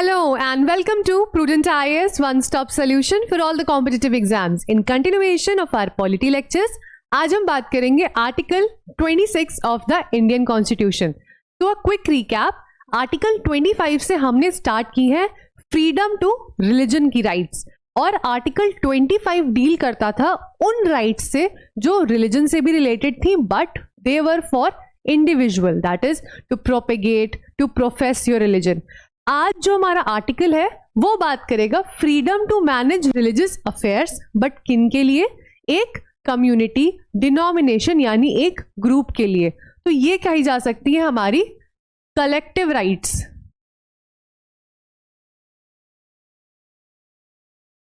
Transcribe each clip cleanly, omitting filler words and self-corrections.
Hello and welcome to Prudent IAS one-stop solution for all the competitive exams. In continuation of our polity lectures, आज हम बात करेंगे article 26 of the Indian constitution. तो a quick recap, article 25 से हमने start की है freedom to religion की राइट्स, और आर्टिकल 25 डील करता था उन राइट्स से जो रिलीजन से भी रिलेटेड थी but they were for individual, that is to propagate, to profess your religion. आज जो हमारा आर्टिकल है वो बात करेगा freedom to manage religious affairs, but किन के लिए? एक कम्युनिटी, डिनोमिनेशन यानी एक ग्रुप के लिए. तो ये कही जा सकती है हमारी collective rights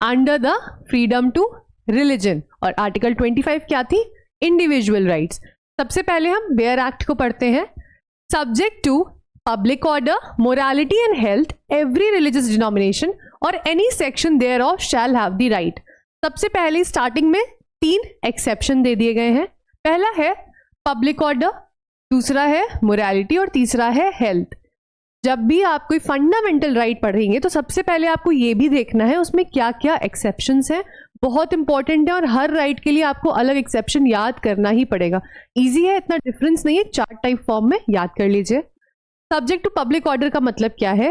under the freedom to religion. और आर्टिकल 25 क्या थी? Individual rights. सबसे पहले हम बेयर एक्ट को पढ़ते हैं. Subject to public order, morality and health, every religious denomination or any section thereof shall have the right. सबसे पहले स्टार्टिंग में 3 एक्सेप्शन दे दिए गए हैं. पहला है पब्लिक ऑर्डर, दूसरा है मोरालिटी और तीसरा है हेल्थ. जब भी आप कोई फंडामेंटल राइट पढ़ेंगे तो सबसे पहले आपको ये भी देखना है उसमें क्या क्या एक्सेप्शंस हैं. बहुत इंपॉर्टेंट है और हर राइट के लिए आपको अलग एक्सेप्शन याद करना ही पड़ेगा. ईजी है, इतना डिफरेंस नहीं है, चार्ट टाइप फॉर्म में याद कर लीजिए. सब्जेक्ट टू पब्लिक ऑर्डर का मतलब क्या है?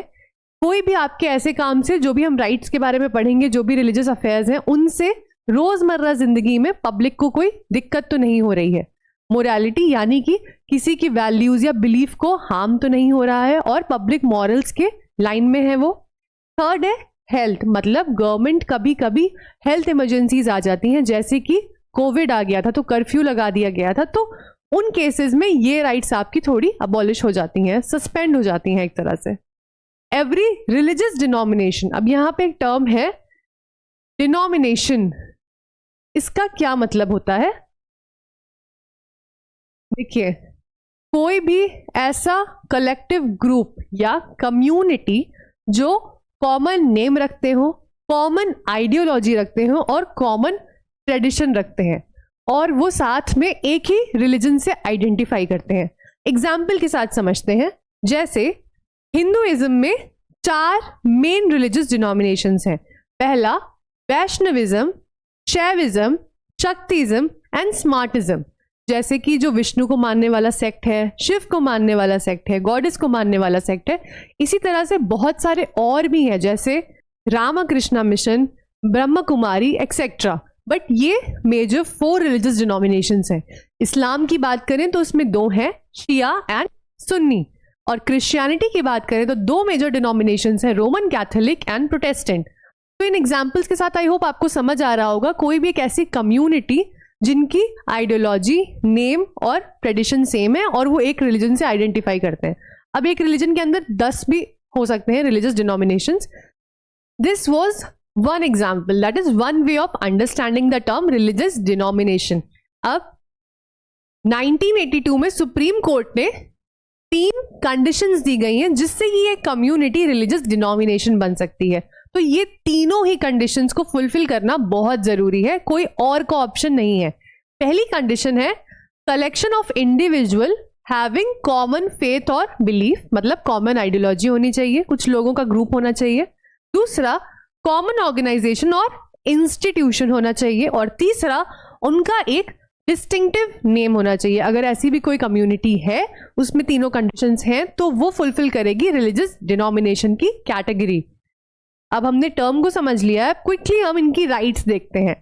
कोई भी आपके ऐसे काम से, जो भी हम राइट्स के बारे में पढ़ेंगे, जो भी रिलीजियस अफेयर्स हैं, उनसे रोजमर्रा जिंदगी में पब्लिक को कोई दिक्कत तो नहीं हो रही है. मोरालिटी यानी कि किसी की वैल्यूज या बिलीफ को हार्म तो नहीं हो रहा है और पब्लिक मॉरल्स के लाइन में है वो. थर्ड है हेल्थ, मतलब गवर्नमेंट कभी कभी हेल्थ इमरजेंसीज आ जाती हैं, जैसे कि कोविड आ गया था तो कर्फ्यू लगा दिया गया था, तो उन केसेस में ये राइट्स आपकी थोड़ी अबॉलिश हो जाती हैं, सस्पेंड हो जाती हैं एक तरह से. एवरी रिलीजियस डिनोमिनेशन, अब यहां पे एक टर्म है डिनोमिनेशन, इसका क्या मतलब होता है? देखिए, कोई भी ऐसा कलेक्टिव ग्रुप या कम्युनिटी जो कॉमन नेम रखते हो, कॉमन आइडियोलॉजी रखते हो और कॉमन ट्रेडिशन रखते हैं, और वो साथ में एक ही रिलीजन से आइडेंटिफाई करते हैं. एग्जाम्पल के साथ समझते हैं. जैसे हिंदुइज्म में 4 मेन रिलीजियस डिनोमिनेशंस हैं. पहला वैष्णविज्म, शैविज्म, शक्तिज्म एंड स्मार्टिज्म. जैसे कि जो विष्णु को मानने वाला सेक्ट है, शिव को मानने वाला सेक्ट है, गॉडेस को मानने वाला सेक्ट है. इसी तरह से बहुत सारे और भी हैं, जैसे Ramakrishna mission, Brahma Kumari etcetera. But ये मेजर 4 रिलीजियस डिनोमिनेशंस हैं. इस्लाम की बात करें तो उसमें 2 हैं, शिया एंड सुन्नी. और क्रिश्चियनिटी की बात करें तो 2 मेजर डिनोमिनेशंस हैं, रोमन कैथोलिक एंड प्रोटेस्टेंट. तो इन एग्जांपल्स के साथ आई होप आपको समझ आ रहा होगा कोई भी एक ऐसी कम्युनिटी जिनकी आइडियोलॉजी, नेम और ट्रेडिशन सेम है और वो एक रिलीजन से आइडेंटिफाई करते हैं. अब एक रिलीजन के अंदर 10 भी हो सकते हैं religious denominations. This was one example, that is one way of understanding the term religious denomination. अब 1982 में सुप्रीम कोर्ट ने 3 कंडीशंस दी गई हैं जिससे ये कम्युनिटी रिलीजियस डिनोमिनेशन बन सकती है. तो ये तीनों ही कंडीशंस को फुलफिल करना बहुत जरूरी है, कोई और का ऑप्शन नहीं है. पहली कंडीशन है collection of individual having common faith और बिलीफ, मतलब कॉमन आइडियोलॉजी होनी चाहिए, कुछ लोगों का ग्रुप होना चाहिए. दूसरा कॉमन ऑर्गेनाइजेशन और इंस्टीट्यूशन होना चाहिए. और तीसरा उनका एक डिस्टिंक्टिव नेम होना चाहिए. अगर ऐसी भी कोई कम्युनिटी है उसमें तीनों कंडीशंस हैं तो वो फुलफिल करेगी रिलीजियस डिनोमिनेशन की कैटेगरी. अब हमने टर्म को समझ लिया है, क्विकली हम इनकी राइट्स देखते हैं.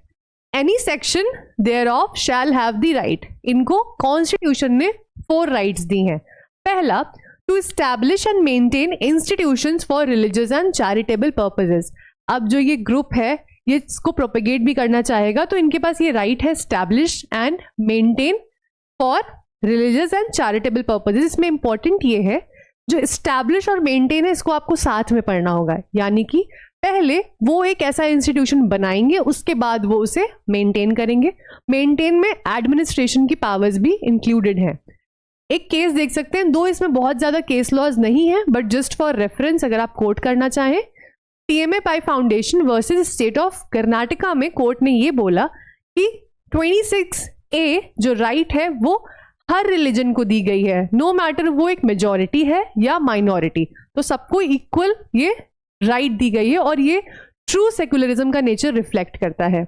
Any section thereof shall have the right. इनको कॉन्स्टिट्यूशन ने 4 राइट्स दी हैं. पहला, to establish and maintain institutions for religious and charitable purposes. अब जो ये ग्रुप है ये इसको प्रोपेगेट भी करना चाहेगा तो इनके पास ये राइट है establish and maintain for religious and charitable purposes. इसमें इंपॉर्टेंट ये है, जो एस्टैब्लिश और मेंटेन है इसको आपको साथ में पढ़ना होगा. यानी कि पहले वो एक ऐसा इंस्टीट्यूशन बनाएंगे, उसके बाद वो उसे मेंटेन करेंगे. मेंटेन में एडमिनिस्ट्रेशन की पावर्स भी इंक्लूडेड हैं. एक केस देख सकते हैं, दो इसमें बहुत ज्यादा केस लॉज नहीं है बट जस्ट फॉर रेफरेंस अगर आप कोट करना चाहें, TMA pi foundation versus state of Karnataka में कोर्ट ने ये बोला कि 26A जो राइट है वो हर रिलीजन को दी गई है, नो मैटर वो एक मेजॉरिटी है या माइनॉरिटी, तो सबको इक्वल ये राइट दी गई है और ये ट्रू सेक्युलरिज्म का नेचर रिफ्लेक्ट करता है.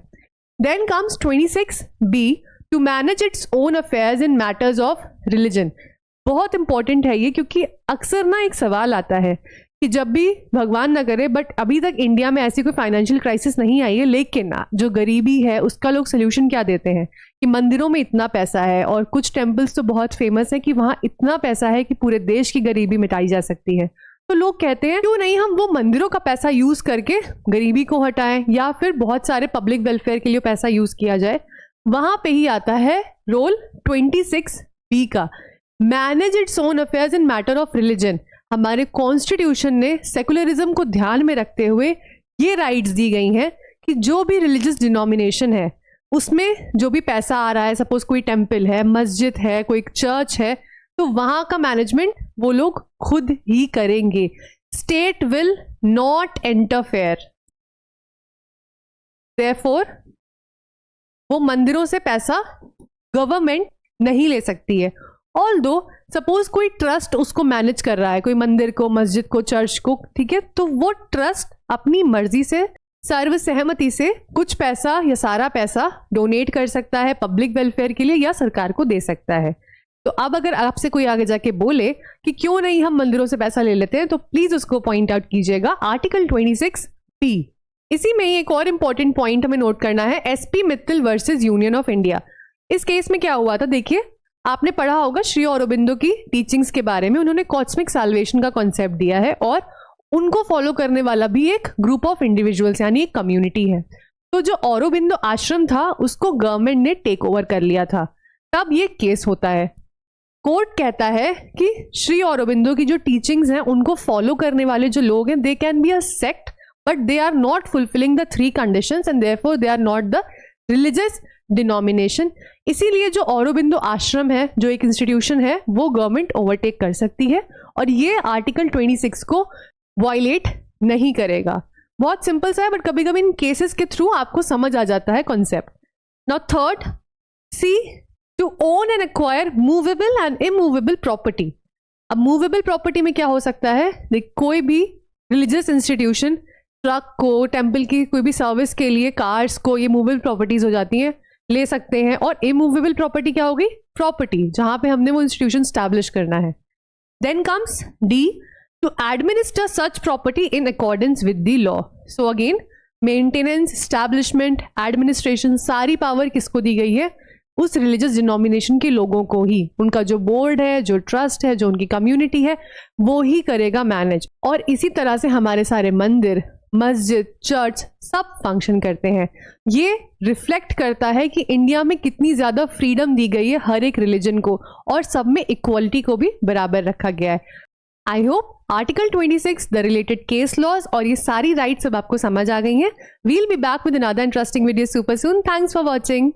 Then comes 26B, to manage its own affairs in matters of religion. बहुत इंपॉर्टेंट है ये, क्योंकि अक्सर ना एक सवाल आता है कि जब भी भगवान ना करे, बट अभी तक इंडिया में ऐसी कोई फाइनेंशियल क्राइसिस नहीं आई है, लेकिन जो गरीबी है उसका लोग सोल्यूशन क्या देते हैं कि मंदिरों में इतना पैसा है, और कुछ टेम्पल्स तो बहुत फेमस है कि वहाँ इतना पैसा है कि पूरे देश की गरीबी मिटाई जा सकती है. तो लोग कहते हैं क्यों नहीं हम वो मंदिरों का पैसा यूज करके गरीबी को हटाएं, या फिर बहुत सारे पब्लिक वेलफेयर के लिए पैसा यूज किया जाए. वहां पे ही आता है रोल 26B का, manage its own affairs in matter of religion. हमारे कॉन्स्टिट्यूशन ने सेकुलरिज्म को ध्यान में रखते हुए ये राइट्स दी गई हैं कि जो भी रिलीजियस डिनोमिनेशन है उसमें जो भी पैसा आ रहा है, सपोज कोई टेम्पल है, मस्जिद है, कोई चर्च है, तो वहां का मैनेजमेंट वो लोग खुद ही करेंगे. State will not interfere. Therefore वो मंदिरों से पैसा गवर्नमेंट नहीं ले सकती है. ऑल्दो सपोज कोई ट्रस्ट उसको मैनेज कर रहा है, कोई मंदिर को, मस्जिद को, चर्च को, ठीक है, तो वो ट्रस्ट अपनी मर्जी से, सर्वसहमति से कुछ पैसा या सारा पैसा डोनेट कर सकता है पब्लिक वेलफेयर के लिए, या सरकार को दे सकता है. तो अब अगर आपसे कोई आगे जाके बोले कि क्यों नहीं हम मंदिरों से पैसा ले लेते हैं, तो प्लीज उसको पॉइंट आउट कीजिएगा आर्टिकल 26B. इसी में एक और इंपॉर्टेंट पॉइंट हमें नोट करना है, SP Mittal versus union of India. इस केस में क्या हुआ था, देखिए आपने पढ़ा होगा श्री अरबिंदो की टीचिंग्स के बारे में. उन्होंने कॉस्मिक साल्वेशन का कॉन्सेप्ट दिया है और उनको फॉलो करने वाला भी एक ग्रुप ऑफ इंडिविजुअल्स यानी एक कम्युनिटी है. तो जो अरबिंदो आश्रम था उसको गवर्नमेंट ने टेक ओवर कर लिया था. तब ये केस होता है. कोर्ट कहता है कि श्री अरबिंदो की जो टीचिंग्स हैं उनको फॉलो करने वाले जो लोग हैं, they can be a sect but they are not fulfilling the 3 conditions and therefore they are not the religious denomination. इसीलिए जो अरबिंदो आश्रम है, जो एक इंस्टीट्यूशन है, वो गवर्नमेंट ओवरटेक कर सकती है और ये आर्टिकल 26 को वायलेट नहीं करेगा. बहुत सिंपल सा है, बट कभी कभी इन केसेस के थ्रू आपको समझ आ जाता है concept. Now third, C, to own and acquire movable and immovable property. अब मूवेबल प्रॉपर्टी में क्या हो सकता है, कोई भी रिलीजियस इंस्टीट्यूशन ट्रक को, टेम्पल की कोई भी सर्विस के लिए कार्स को, ये मूवेबल प्रॉपर्टीज हो जाती हैं, ले सकते हैं. और इमूवेबल प्रॉपर्टी क्या होगी, प्रॉपर्टी जहां पे हमने वो इंस्टीट्यूशन स्टैब्लिश करना है. Then comes D, to administer such property in accordance with the law. So again maintenance, establishment, administration, सारी पावर किसको दी गई है, उस रिलीजियस डिनोमिनेशन के लोगों को ही. उनका जो बोर्ड है, जो ट्रस्ट है, जो उनकी कम्युनिटी है, वो ही करेगा मैनेज. और इसी तरह से हमारे सारे मंदिर, मस्जिद, चर्च सब फंक्शन करते हैं. ये रिफ्लेक्ट करता है कि इंडिया में कितनी ज़्यादा फ्रीडम दी गई है हर एक रिलीजन को, और सब में इक्वलिटी को भी बराबर रखा गया है. I hope article 26, the related case laws और ये सारी राइट्स अब आपको समझ आ गई हैं. We'll be back with another interesting video super soon. Thanks for watching.